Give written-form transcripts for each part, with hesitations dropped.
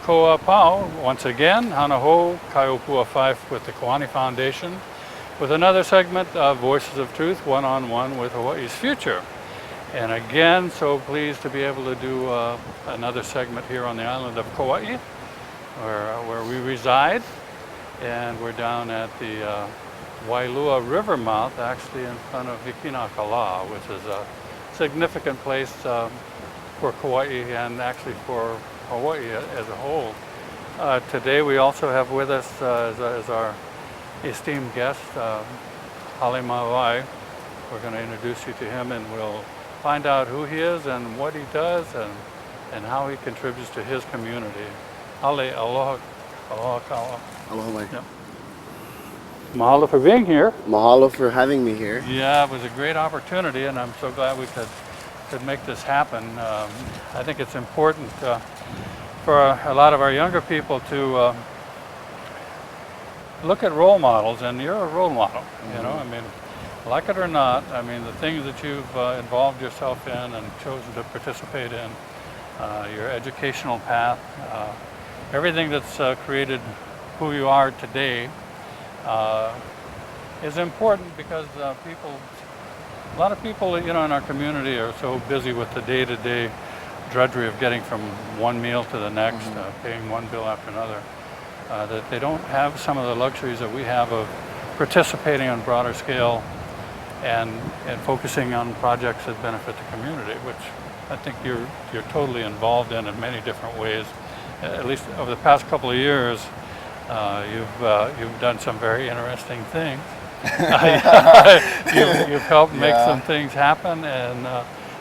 Koa Pau, once again, Hanaho, Kaiopua 5 with the Kiwani Foundation, with another segment of Voices of Truth, one-on-one with Hawaii's future. And again, so pleased to be able to do another segment here on the island of Kauai, where we reside. And we're down at the Wailua River mouth, actually in front of Hikinakala, which is a significant place for Kauai and actually for Hawaii as a whole. Today we also have with us as our esteemed guest, Hale Mawae. We're going to introduce you to him, and we'll find out who he is and what he does and how he contributes to his community. Hale, aloha, aloha kawa. Aloha mai. Yeah. Mahalo for being here. Mahalo for having me here. Yeah, it was a great opportunity, and I'm so glad we could make this happen. I think it's important for a lot of our younger people to look at role models, and you're a role model. You know, I mean, like it or not, I mean, the things that you've involved yourself in and chosen to participate in, your educational path, everything that's created who you are today is important because a lot of people, you know, in our community are so busy with the day-to-day drudgery of getting from one meal to the next, paying one bill after another, that they don't have some of the luxuries that we have of participating on a broader scale and focusing on projects that benefit the community, which I think you're totally involved in many different ways. At least over the past couple of years, you've done some very interesting things. You've helped make some things happen, and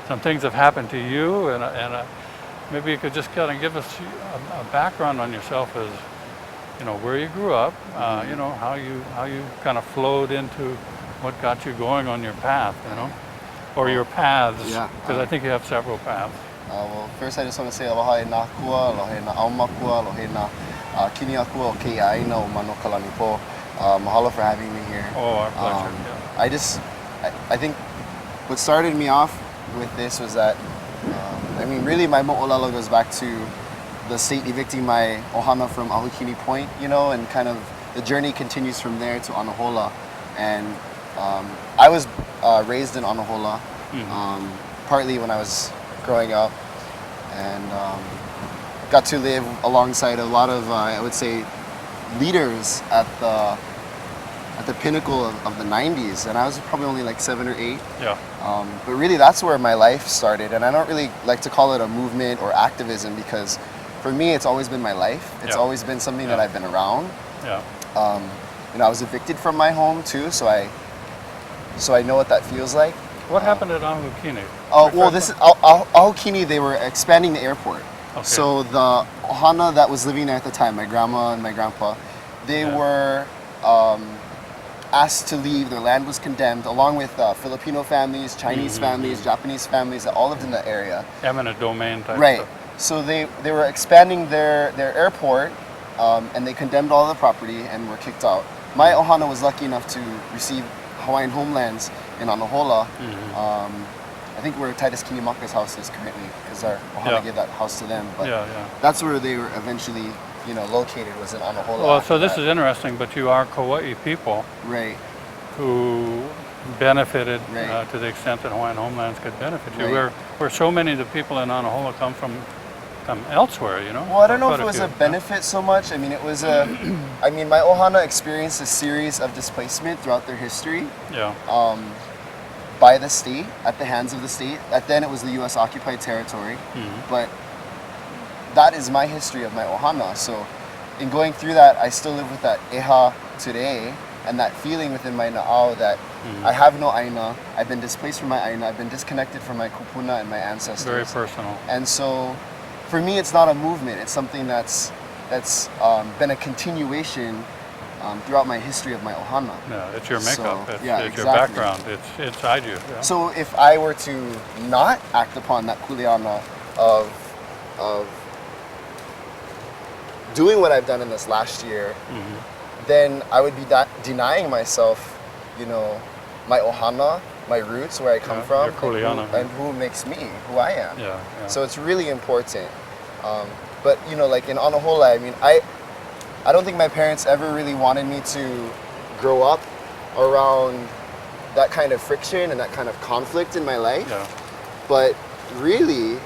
some things have happened to you. And maybe you could just kind of give us a background on yourself, as you know, where you grew up, you know, how you kind of flowed into what got you going on your path, you know, or your paths, because I think you have several paths. Well, first I just want to say aloha e nā kua, aloha e nā aumakua, aloha e nā kini akua o keia aina o mano kalanipo. Mahalo for having me here. Oh, our pleasure. I think what started me off with this was that, I mean, really my mo'olelo goes back to the state evicting my ohana from Ahukini Point, you know, and kind of the journey continues from there to Anahola. And I was raised in Anahola, partly when I was growing up, and got to live alongside a lot of, I would say, leaders at the pinnacle of the 90s, and I was probably only like 7 or 8. Yeah. But really that's where my life started, and I don't really like to call it a movement or activism, because for me it's always been my life. It's always been something that I've been around. Yeah. You know, I was evicted from my home too, so I know what that feels like. What happened at Ahukini? Oh, well, this is Ahukini. They were expanding the airport. Okay. So the ohana that was living there at the time, my grandma and my grandpa, they were asked to leave. Their land was condemned, along with Filipino families, Chinese families, Japanese families that all lived in the area. Eminent domain type Right. stuff. So they were expanding their airport, and they condemned all the property and were kicked out. My ohana was lucky enough to receive Hawaiian homelands in Anahola. I think where Titus Kinimaka's house is currently, because our ohana gave that house to them. But that's where they were eventually, you know, located, was in Anahola. Well, so this is interesting, but you are Kauai people, right, who benefited to the extent that Hawaiian homelands could benefit you. Where so many of the people in Anahola come elsewhere, you know. Well, I don't know if it was a benefit so much. I mean, it was a. I mean, my ohana experienced a series of displacement throughout their history. Yeah. By the state, at the hands of the state. Then it was the U.S. occupied territory. But that is my history of my ohana. So in going through that, I still live with that eha today, and that feeling within my na'au that I have no aina, I've been displaced from my aina, I've been disconnected from my kupuna and my ancestors. Very personal. And so for me, it's not a movement. It's something that's been a continuation throughout my history of my ohana. Yeah, it's your makeup. So, it's your background. It's inside you. Yeah. So if I were to not act upon that kuleana of doing what I've done in this last year, then I would be denying myself, you know, my ohana, my roots, where I come from, your kuleana, and who makes me who I am. Yeah. So it's really important. But you know, like in Anahola, I mean, I don't think my parents ever really wanted me to grow up around that kind of friction and that kind of conflict in my life. Yeah. But really,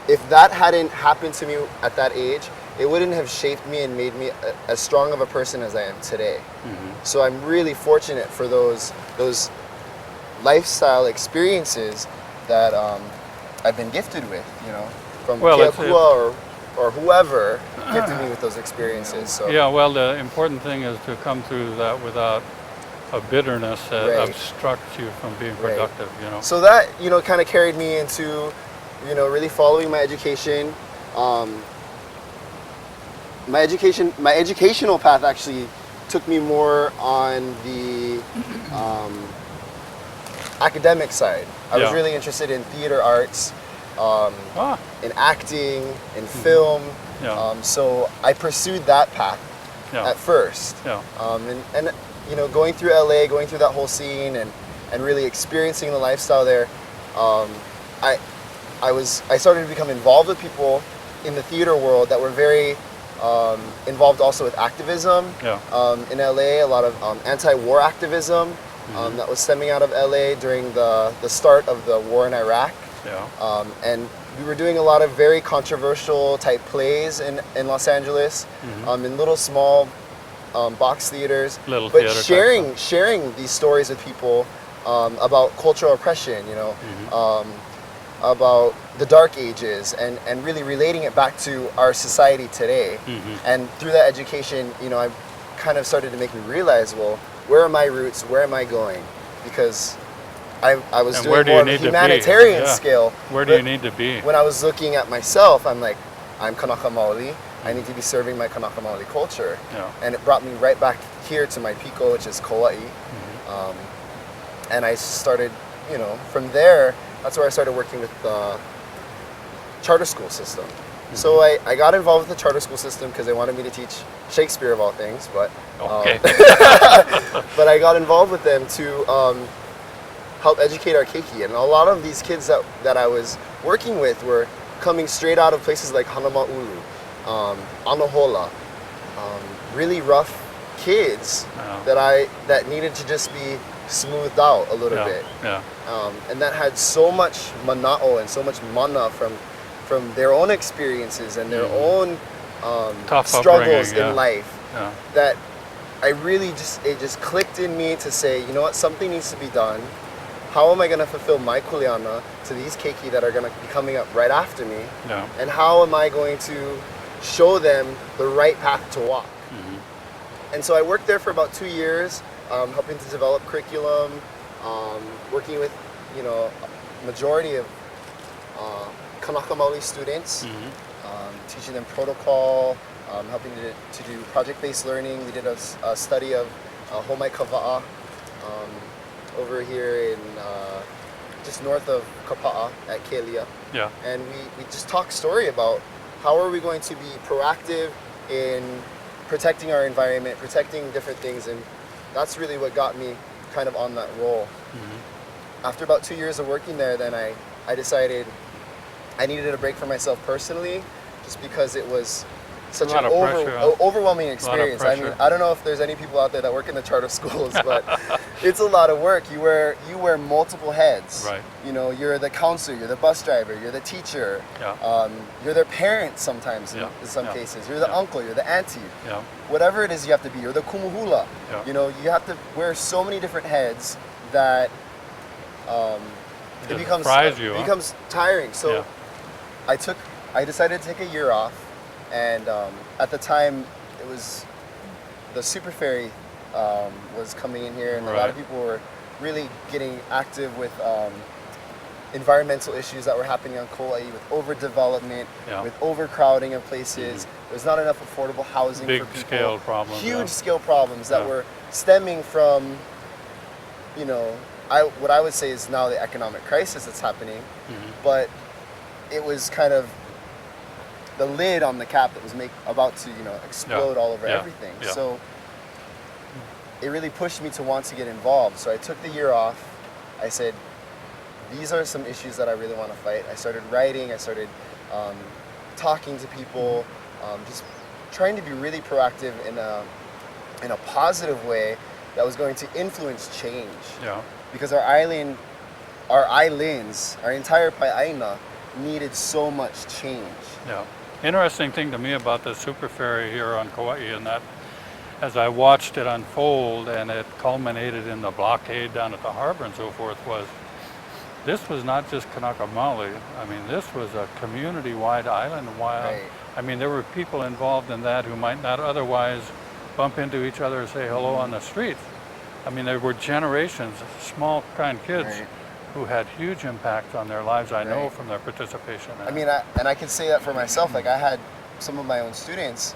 if that hadn't happened to me at that age, it wouldn't have shaped me and made me as strong of a person as I am today. So I'm really fortunate for those lifestyle experiences that I've been gifted with, you know, from Keakua or whoever gifted me with those experiences. So yeah, well, the important thing is to come through that without a bitterness that Right. obstructs you from being productive, you know. So that, you know, kind of carried me into, you know, really following my education. My educational path actually took me more on the academic side. I was really interested in theater arts, in acting, in film. So I pursued that path at first. And you know, going through LA, going through that whole scene and really experiencing the lifestyle there, I started to become involved with people in the theater world that were very involved also with activism. In LA, a lot of anti-war activism that was stemming out of LA during the start of the war in Iraq. And we were doing a lot of very controversial type plays in Los Angeles, in little small box theaters, but sharing these stories with people about cultural oppression, you know, about the dark ages, and really relating it back to our society today. And through that education, you know, I kind of started to make me realize, well, where are my roots? Where am I going? Because I was and doing more of a humanitarian scale. Where do you need to be? When I was looking at myself, I'm like, I'm Kanaka Maoli. I need to be serving my Kanaka Maoli culture. And it brought me right back here to my piko, which is Kauai. And I started, you know, from there, that's where I started working with the charter school system. So I got involved with the charter school system because they wanted me to teach Shakespeare of all things, but but I got involved with them to help educate our keiki. And a lot of these kids that I was working with were coming straight out of places like Hanamaulu, Anahola, really rough kids that needed to just be smoothed out a little bit. And that had so much mana'o and so much mana from their own experiences and their own struggles in life that I really it just clicked in me to say, you know what, something needs to be done. How am I going to fulfill my kuleana to these keiki that are going to be coming up right after me? And how am I going to show them the right path to walk? And so I worked there for about 2 years, helping to develop curriculum, working with, you know, a majority of Kanaka Maoli students, teaching them protocol, helping to do project-based learning. We did a study of Homai Kava'a over here in just north of Kapa'a at Kelia. And we just talked story about how are we going to be proactive in protecting our environment, protecting different things, and that's really what got me kind of on that role. After about 2 years of working there, then I decided I needed a break for myself personally, just because it was such an overwhelming experience. I mean, I don't know if there's any people out there that work in the charter schools, but it's a lot of work. You wear multiple heads. You know, you're the counselor, you're the bus driver, you're the teacher, you're their parent sometimes in some cases. You're the uncle, you're the auntie. Whatever it is you have to be. You're the kumuhula. You know, you have to wear so many different heads that it becomes tiring. So I decided to take a year off. And at the time, it was the Super Ferry was coming in here, and a lot of people were really getting active with environmental issues that were happening on Kauai, with overdevelopment, with overcrowding of places. There's not enough affordable housing for people. Scale problems. Huge scale problems that were stemming from, you know, what I would say is now the economic crisis that's happening, but it was kind of the lid on the cap that was about to, you know, explode all over everything. So it really pushed me to want to get involved. So I took the year off. I said, these are some issues that I really want to fight. I started writing. I started talking to people, just trying to be really proactive in a positive way that was going to influence change. Yeah. Because our islands, our entire Pai'aina needed so much change. Yeah. Interesting thing to me about the Super Ferry here on Kauai, and that as I watched it unfold and it culminated in the blockade down at the harbor and so forth, was this was not just Kanaka Maoli. I mean, this was a community-wide, island-wide. Right. I mean, there were people involved in that who might not otherwise bump into each other and say hello on the streets. I mean, there were generations, small kind kids, Right. who had huge impacts on their lives, I know, Right. from their participation in I it. mean, I can say that for myself. Like, I had some of my own students,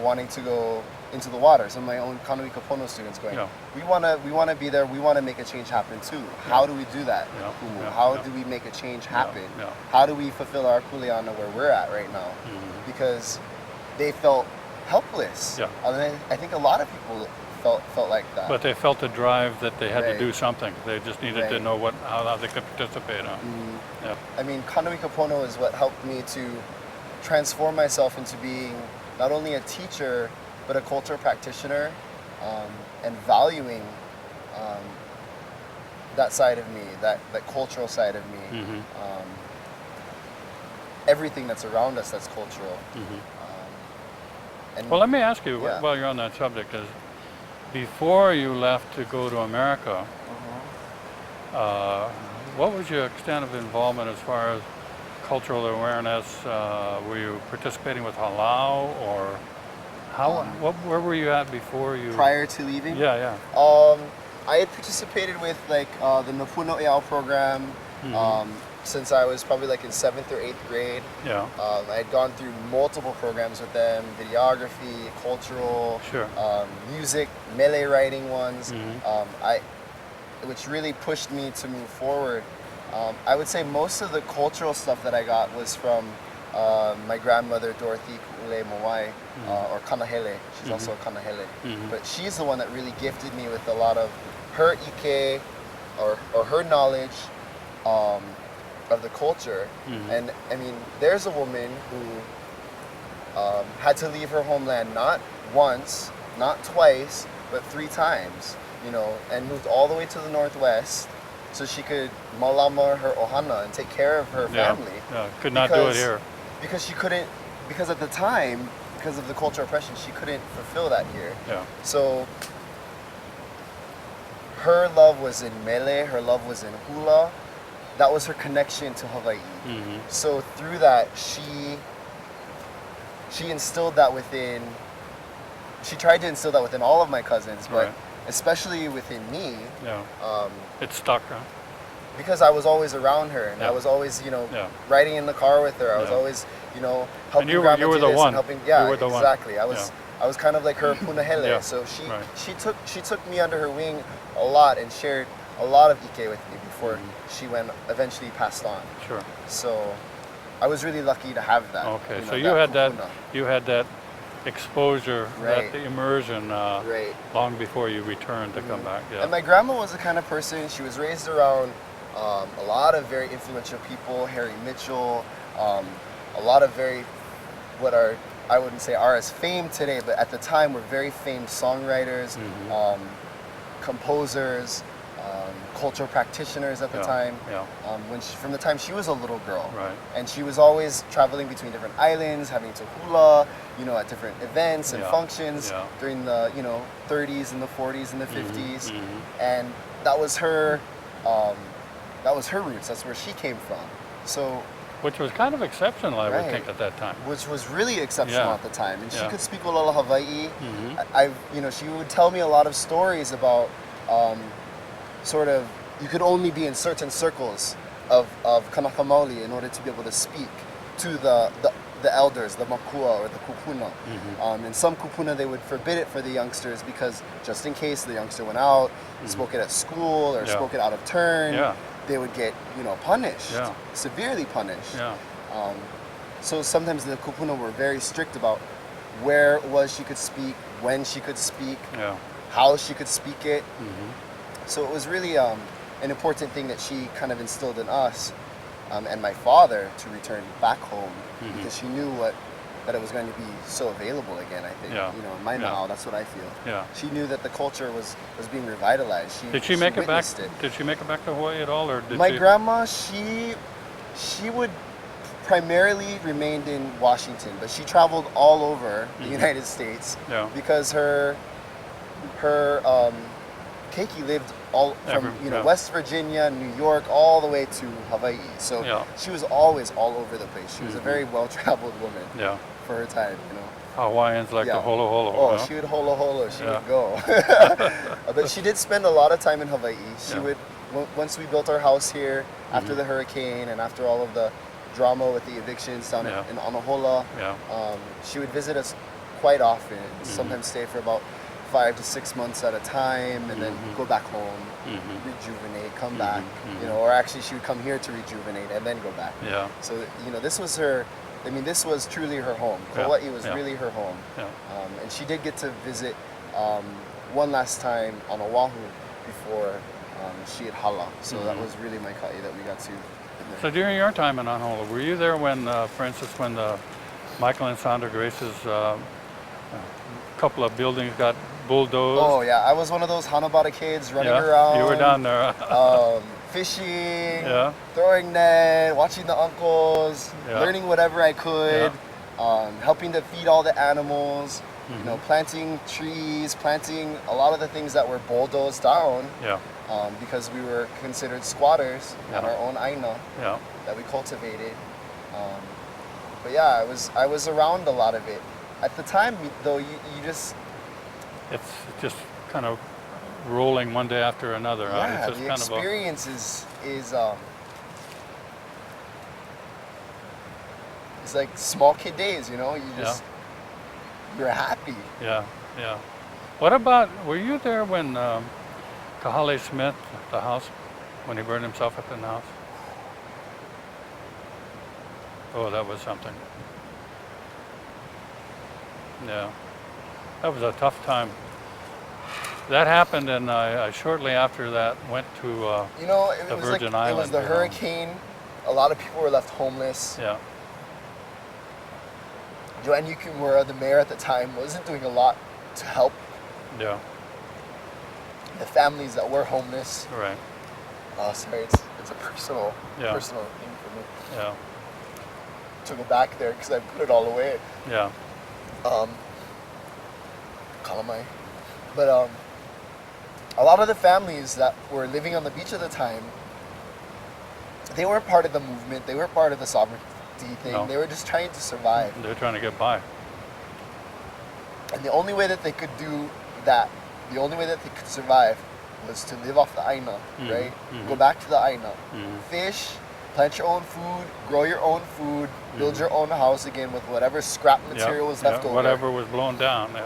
wanting to go into the water. Some of my own Kanui Kapono students going, Yeah. we want to be there. We want to make a change happen too. How do we do that? Yeah. Kumu? Yeah. How Yeah. do we make a change happen? Yeah. How do we fulfill our kuleana where we're at right now? Mhm. Because they felt helpless. Yeah. And I think a lot of people felt like that. But they felt the drive that they had Right. to do something. They just needed to Right. know how they could participate. Yeah. I mean, Kanui Kapono is what helped me to transform myself into being not only a teacher, but a culture practitioner, and valuing that side of me, that cultural side of me, Mhm. everything that's around us that's cultural. Mhm. And Well, let me ask you, Yeah. while you're on that subject, is before you left to go to America, what was your extent of involvement as far as cultural awareness? Were you participating with halau, or where were you at before you? prior to leaving, Yeah. I had participated with the Napuno Eau program Mhm. since I was probably like in 7th or 8th grade. Yeah. I had gone through multiple programs with them, videography, cultural, Sure. music, melee writing ones, Mhm. which really pushed me to move forward. I would say most of the cultural stuff that I got was from my grandmother, Dorothy Hale Mawae, or Kanahele. She's also a Kanahele. Mhm. But she's the one that really gifted me with a lot of her ike, or her knowledge of the culture. Mhm. And I mean, there's a woman who had to leave her homeland not once, not twice, but 3 times, and moved all the way to the Northwest so she could malama her ohana and take care of her family. Yeah. Could not do it here. Because she couldn't, because at the time, because of the cultural oppression, she couldn't fulfill that here. Yeah. So her love was in mele, her love was in hula. That was her connection to Hawaii. Mhm. So through that, she instilled that within. She tried to instill that within all of my cousins, but Right. especially within me, Yeah. um, It's stuck, huh? because I was always around her, and Yeah. I was always, Yeah. riding in the car with her. I was Yeah. always, helping you were- grandma you were do the this one. and helping. You Yeah, were the one. exactly. I was kind of like her punahele. Yeah. So she Right. she took me under her wing a lot and shared a lot of ike with me before Mhm. she eventually passed on. Sure. So I was really lucky to have that. Okay. So you had that. kupuna. You had that exposure, Right. that immersion, Right. long before you returned to come back. Yeah. And my grandma was the kind of person, she was raised around a lot of very influential people, Harry Mitchell, a lot of I wouldn't say are as famed today, but at the time were very famed songwriters, Mhm. composers, cultural practitioners at the Yeah, time. yeah. From the time she was a little girl. Right. And she was always traveling between different islands, having to hula, at different events and Yeah, functions yeah. during the 30s and the 40s and the 50s. mhm. And that was her roots. That's where she came from. So, Which was kind of exceptional, I would Right. think, at that time. which was really exceptional Yeah. at the time. And she Yeah. could speak Olala Hawaii. Mhm. She would tell me a lot of stories about sort of, you could only be in certain circles of Kanaka Maoli in order to be able to speak to the elders, the makua or the kupuna. Mhm. In some kupuna, they would forbid it for the youngsters because just in case the youngster went out, spoke it at school, or Yeah. spoke it out of turn, Yeah. they would get punished, Yeah. severely punished. Yeah. So sometimes the kupuna were very strict about where it was she could speak, when she could speak, Yeah. how she could speak it. Mhm. So it was really an important thing that she kind of instilled in us. and my father to return back home Mhm. because she knew that it was going to be so available again. I think, Yeah. you know, in my Yeah. Mao, that's what I feel. Yeah. She knew that the culture was being revitalized. Did she make it back? witnessed it. Did she make it back to Hawaii at all, or did My she? grandma, she would primarily remained in Washington, but she traveled all over the Mhm. United States Yeah. because her keiki lived all from Yeah. West Virginia, New York, all the way to Hawaii. So Yeah. she was always all over the place. She was a Mhm. very well-traveled woman Yeah. for her time. Hawaiians like Yeah. to holo holo. Oh, huh? she would holo holo. She Yeah. would go. But she did spend a lot of time in Hawaii. She Yeah. would once we built our house here after Mhm. the hurricane and after all of the drama with the evictions down Yeah. in Anahola. Yeah. She would visit us quite often. Mhm. Sometimes stay for about 5 to 6 months at a time, and then Mhm. go back home, Mhm. rejuvenate, come Mhm. back. Mhm. Or actually she would come here to rejuvenate and then go back. Yeah. So this was her. I mean, this was truly her home. Yeah. Hawaii was Yeah. really her home. Yeah. And she did get to visit one last time on Oahu before she had hala. So that Mhm. was really my ka'i that we got to. So during your time in Honolulu, were you there when, for instance, when the Michael and Sandra Grace's couple of buildings got bulldozed? Oh yeah, I was one of those Hanabata kids running Yeah, around. you were down there. Fishing, Yeah. throwing net, watching the uncles, Yeah. learning whatever I could, helping to feed all the animals. Mhm. Planting trees, planting a lot of the things that were bulldozed down. Yeah. Because we were considered squatters on Yeah. our own aina Yeah. that we cultivated. But yeah, I was around a lot of it. At the time, though, you just It's just kind of rolling one day after another. Huh? yeah, It's just the kind experience is it's like small kid days. You're happy. Yeah. Yeah. What about? Were you there when Kahale Smith, the house, when he burned himself up in the house? Oh, that was something. Yeah, that was a tough time. That happened, and I shortly after that went to It the was Virgin it was Islands. the hurricane. A lot of people were left homeless. Yeah. Joanne Yukimura, the mayor at the time, wasn't doing a lot to help Yeah. the families that were homeless. Right. Oh, sorry, it's a personal Yeah. thing for me Yeah. to go back there because I put it all away. Yeah. Kalamai. But a lot of the families that were living on the beach at the time, they weren't part of the movement. They weren't part of the sovereignty thing. No. They were just trying to survive. They're trying to get by. And the only way that they could do that, the only way that they could survive was to live off the aina, Mhm, right? mhm. Go back to the aina. Mhm. Fish, plant your own food, grow your own food, build Mhm. your own house again with whatever scrap material was left over. Whatever was blown down. Yeah.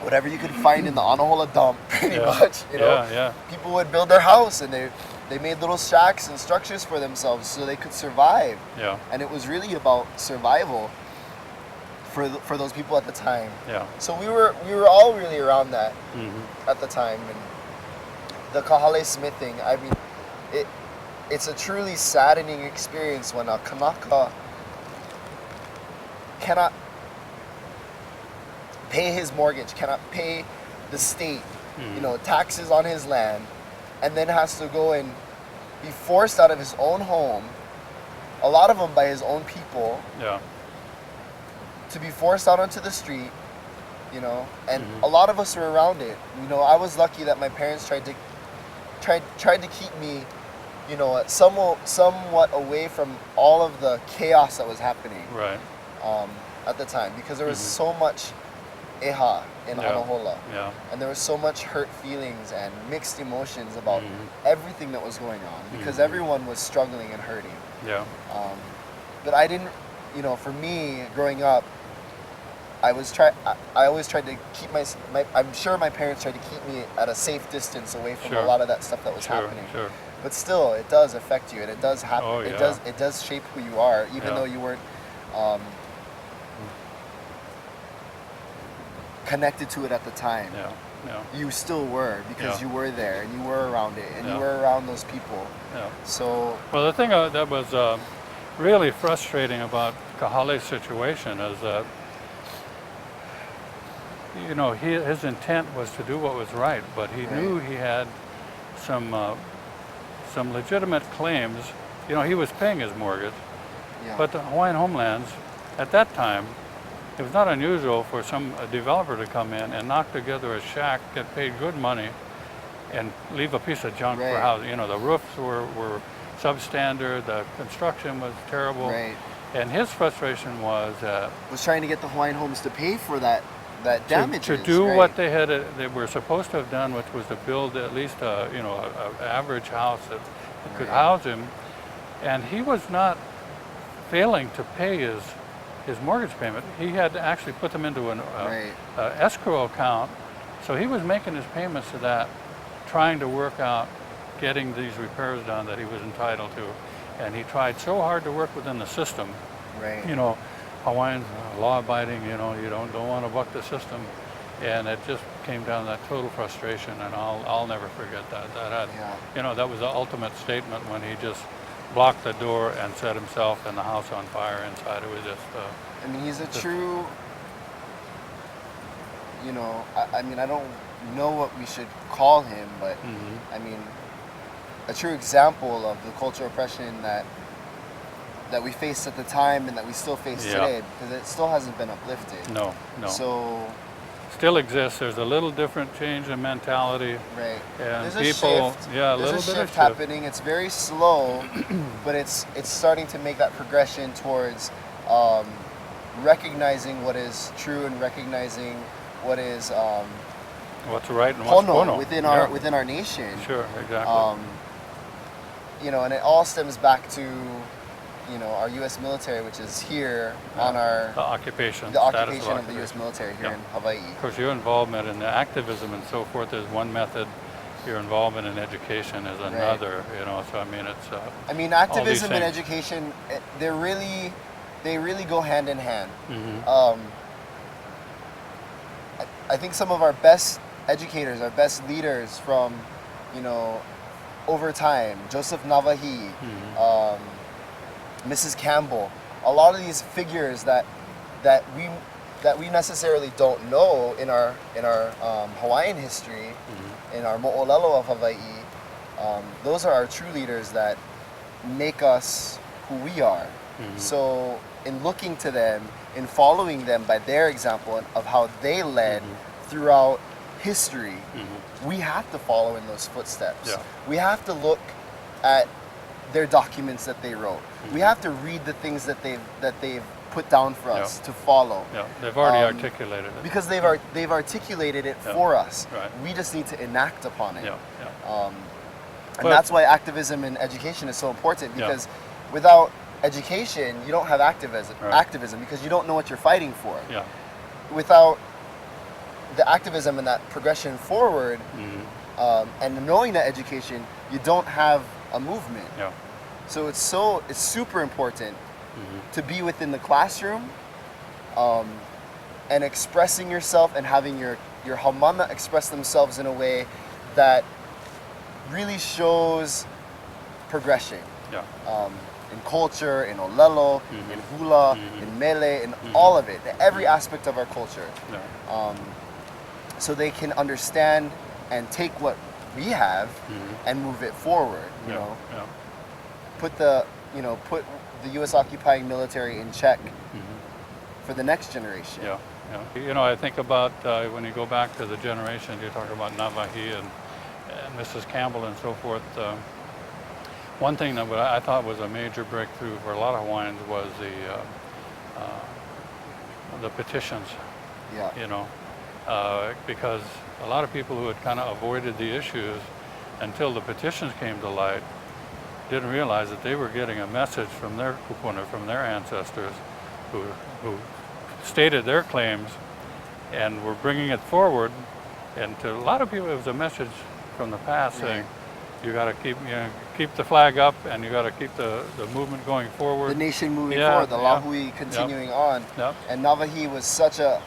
Whatever you could find in the Anahola dump, pretty Yeah. much. Yeah. Yeah. People would build their house and they made little shacks and structures for themselves so they could survive. Yeah. And it was really about survival for those people at the time. Yeah. So we were all really around that Mhm. at the time. And the Kahale smithing, I mean, it's a truly saddening experience when a Kanaka cannot pay his mortgage, cannot pay the state, Mhm. taxes on his land, and then has to go and be forced out of his own home, a lot of them by his own people, Yeah. to be forced out onto the street, and Mhm. a lot of us were around it. I was lucky that my parents tried to keep me, somewhat away from all of the chaos that was happening Right. at the time, because there was Mhm. so much eha in Yeah. Anahola. Yeah. And there was so much hurt feelings and mixed emotions about Mhm. everything that was going on, because Mhm. everyone was struggling and hurting. Yeah. But I didn't, for me growing up, I always tried to keep I'm sure my parents tried to keep me at a safe distance away from Sure. a lot of that stuff that was Sure. happening. Sure. But still, it does affect you, and it does happen. Oh, It yeah. does shape who you are, even Yeah. though you weren't connected to it at the time. Yeah. Yeah. You still were, because Yeah. you were there and you were around it and Yeah. you were around those people. Yeah. So Well, the thing that was really frustrating about Kahale's situation is that, you know, his intent was to do what was right, but he knew he had some legitimate claims. You know, he was paying his mortgage, but the Hawaiian homelands at that time, it was not unusual for a developer to come in and knock together a shack, get paid good money, and leave a piece of junk for housing. You know, the roofs were substandard, the construction was terrible, and his frustration was trying to get the Hawaiian homes to pay for that damage. To do what they were supposed to have done, which was to build at least a average house that could house him, and he was not failing to pay his mortgage payment. He had to actually put them into an escrow account, so he was making his payments to that, trying to work out getting these repairs done that he was entitled to, and he tried so hard to work within the system. You know, Hawaiians are law-abiding. You know, you don't want to buck the system, and it just came down to that total frustration. And I'll never forget that. You know, that was the ultimate statement when he just blocked the door and set himself and the house on fire inside. It was just. I mean, he's a true. You know, I mean, I don't know what we should call him, but I mean, a true example of the cultural oppression that we faced at the time and that we still face today, because it still hasn't been uplifted. No. So still exists. There's a little different change in mentality. And there's people, a shift. a little there's bit a of shift happening. It's very slow, but it's starting to make that progression towards recognizing what is true and recognizing what is what's right and what's pono within our nation. Sure, exactly. You know, and it all stems back to, you know, our U.S. military, which is here on the occupation of the U.S. military here in Hawaii. Of course, your involvement in the activism and so forth is one method. Your involvement in education is another. You know, so I mean, it's. I mean, activism and education, they really go hand in hand. I think some of our best educators, our best leaders from, you know, over time, Joseph Navahi, Mrs. Campbell, a lot of these figures that we necessarily don't know in our Hawaiian history, in our mo'olelo of Hawaii, those are our true leaders that make us who we are. So in looking to them, in following them by their example of how they led throughout history, we have to follow in those footsteps. We have to look at their documents that they wrote. We have to read the things that they've put down for us to follow. They've already articulated it. Because they've articulated it for us. We just need to enact upon it. And that's why activism and education is so important, because without education, you don't have activism because you don't know what you're fighting for. Without the activism and that progression forward, and knowing that education, you don't have a movement. So it's super important to be within the classroom, and expressing yourself and having your haumana express themselves in a way that really shows progression. In culture, in olelo, in hula, in mele, in all of it, every aspect of our culture. So they can understand and take what we have and move it forward. You know, put the U.S. occupying military in check for the next generation. You know, I think about when you go back to the generation, you talk about Navahi and Mrs. Campbell and so forth. One thing that I thought was a major breakthrough for a lot of Hawaiians was the petitions. You know, because a lot of people who had kind of avoided the issues until the petitions came to light didn't realize that they were getting a message from their kupuna, from their ancestors, who stated their claims and were bringing it forward. And to a lot of people, it was a message from the past saying, you got to keep the flag up, and you got to keep the movement going forward. The nation moving forward, the Lahui continuing on. And Navahi was such a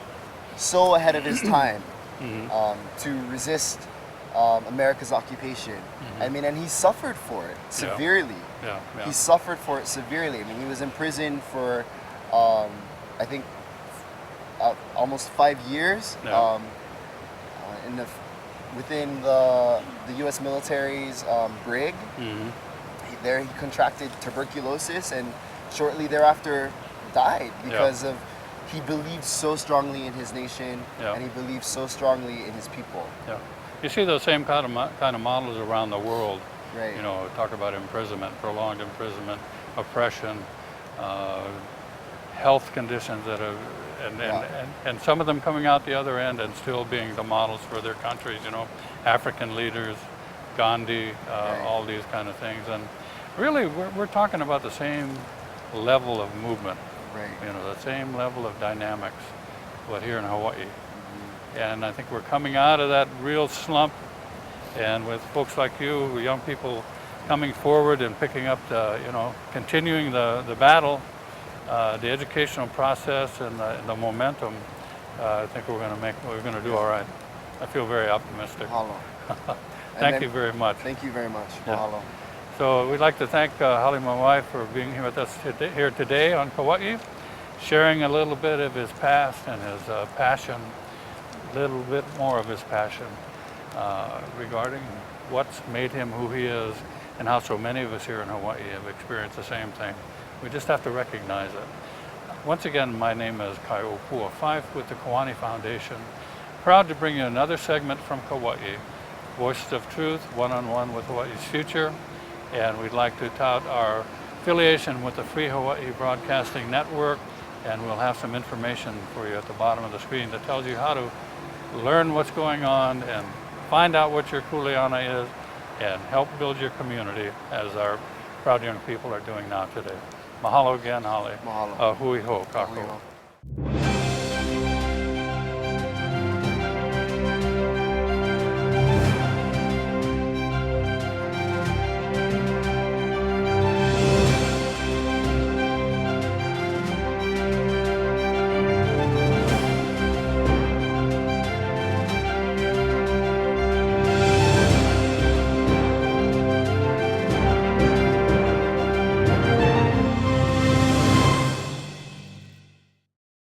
so ahead of his time Mhm. to resist America's occupation. I mean, and he suffered for it severely. Yeah, yeah. He suffered for it severely. I mean, he was in prison for, I think, almost 5 years. Yeah. Within the U.S. military's brig. Mhm. There he contracted tuberculosis and shortly thereafter died because of he believed so strongly in his nation and he believed so strongly in his people. Yeah. You see those same kind of models around the world. Right. You know, talk about imprisonment, prolonged imprisonment, oppression, health conditions that have, and some of them coming out the other end and still being the models for their countries. You know, African leaders, Gandhi, all these kind of things, and really we're talking about the same level of movement. Right. You know, the same level of dynamics, but here in Hawaii. And I think we're coming out of that real slump, and with folks like you, young people, coming forward and picking up the, you know, continuing the battle, the educational process and the momentum, I think we're going to do all right. I feel very optimistic. Mahalo. Thank you very much. Thank you very much. Yeah. Mahalo. So we'd like to thank Hale Mawae for being here with us here today on Kauai, sharing a little bit of his past and his passion, a little bit more of his passion regarding what's made him who he is and how so many of us here in Hawaii have experienced the same thing. We just have to recognize it. Once again, my name is Kaiopua Fife with the Kiwani Foundation. Proud to bring you another segment from Kauai, Voices of Truth, one-on-one with Hawaii's future. And we'd like to tout our affiliation with the Free Hawaii Broadcasting Network, and we'll have some information for you at the bottom of the screen that tells you how to learn what's going on and find out what your kuleana is and help build your community as our proud young people are doing now today. Mahalo again, Hale. Mahalo. Hui ho, kako. Hui ho.